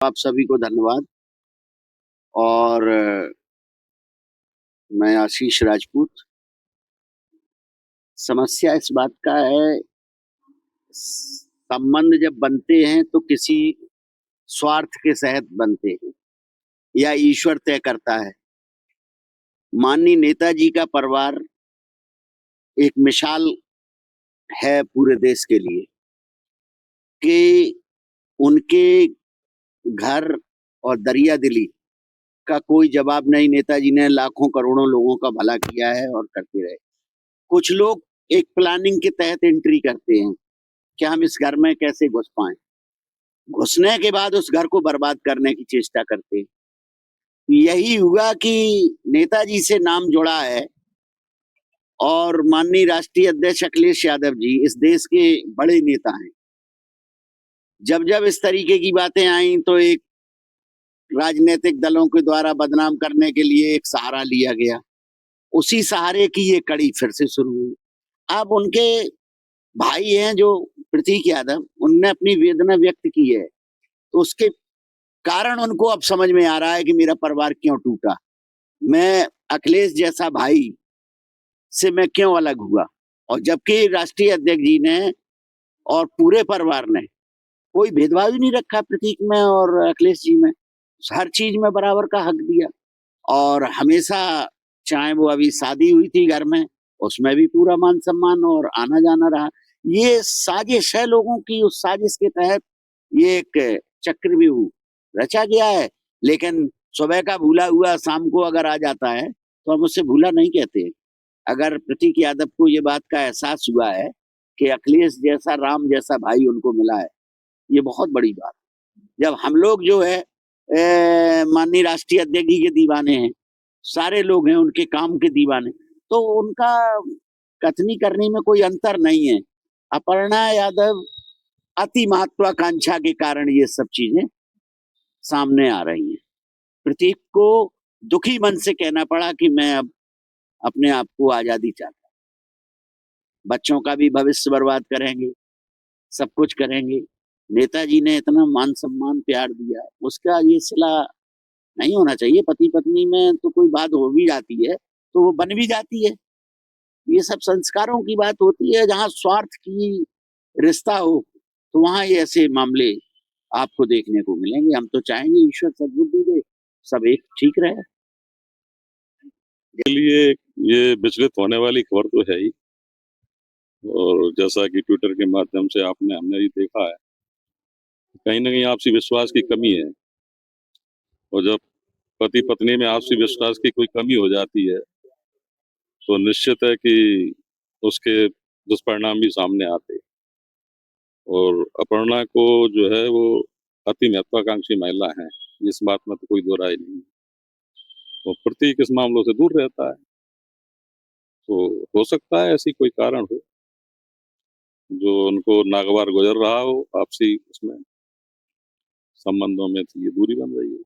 आप सभी को धन्यवाद। और मैं आशीष राजपूत। समस्या इस बात का है, संबंध जब बनते हैं तो किसी स्वार्थ के तहत बनते हैं या ईश्वर तय करता है। माननीय नेताजी का परिवार एक मिसाल है पूरे देश के लिए कि उनके घर और दरिया दिली का कोई जवाब नहीं। नेताजी ने लाखों करोड़ों लोगों का भला किया है और करते रहे। कुछ लोग एक प्लानिंग के तहत एंट्री करते हैं कि हम इस घर में कैसे घुस पाए। घुसने के बाद उस घर को बर्बाद करने की चेष्टा करते हैं। यही हुआ कि नेताजी से नाम जुड़ा है और माननीय राष्ट्रीय अध्यक्ष अखिलेश यादव जी इस देश के बड़े नेता हैं। जब जब इस तरीके की बातें आई तो एक राजनीतिक दलों के द्वारा बदनाम करने के लिए एक सहारा लिया गया। उसी सहारे की ये कड़ी फिर से शुरू हुई। अब उनके भाई हैं जो प्रतीक यादव, उनने अपनी वेदना व्यक्त की है, तो उसके कारण उनको अब समझ में आ रहा है कि मेरा परिवार क्यों टूटा, मैं अखिलेश जैसा भाई से मैं क्यों अलग हुआ। और जबकि राष्ट्रीय अध्यक्ष जी ने और पूरे परिवार ने कोई भेदभाव ही नहीं रखा प्रतीक में और अखिलेश जी में, हर चीज में बराबर का हक दिया। और हमेशा, चाहे वो अभी शादी हुई थी घर में, उसमें भी पूरा मान सम्मान और आना जाना रहा। ये साजिश है लोगों की, उस साजिश के तहत ये एक चक्रव्यूह रचा गया है। लेकिन सुबह का भूला हुआ शाम को अगर आ जाता है तो हम उससे भूला नहीं कहते। अगर प्रतीक यादव को ये बात का एहसास हुआ है कि अखिलेश जैसा, राम जैसा भाई उनको मिला है, ये बहुत बड़ी बात। जब हम लोग जो है माननीय राष्ट्रीय अध्यक्ष जी के दीवाने हैं, सारे लोग हैं उनके काम के दीवाने, तो उनका कथनी करने में कोई अंतर नहीं है। अपर्णा यादव अति महत्वाकांक्षा के कारण ये सब चीजें सामने आ रही हैं। प्रतीक को दुखी मन से कहना पड़ा कि मैं अब अपने आप को आजादी चाहता हूं। बच्चों का भी भविष्य बर्बाद करेंगे, सब कुछ करेंगे। नेताजी ने इतना मान सम्मान प्यार दिया, उसका ये सिला नहीं होना चाहिए। पति पत्नी में तो कोई बात हो भी जाती है तो वो बन भी जाती है। ये सब संस्कारों की बात होती है। जहाँ स्वार्थ की रिश्ता हो तो वहां ये ऐसे मामले आपको देखने को मिलेंगे। हम तो चाहेंगे ईश्वर सद्बुद्धि दे, सब एक ठीक रहे। के लिए ये विचलित होने वाली खबर तो है ही, और जैसा कि ट्विटर के माध्यम से हमने ये देखा है, कहीं ना कहीं आपसी विश्वास की कमी है। और जब पति पत्नी में आपसी विश्वास की कोई कमी हो जाती है तो निश्चित है कि उसके दुष्परिणाम भी सामने आते हैं। और अपर्णा को जो है वो अति महत्वाकांक्षी महिला है, इस बात में तो कोई दो राय नहीं। और प्रतीक इस मामलों से दूर रहता है, तो हो सकता है ऐसी कोई कारण हो जो उनको नागवार गुजर रहा हो आपसी उसमें संबंधों में, तो ये दूरी बन रही है।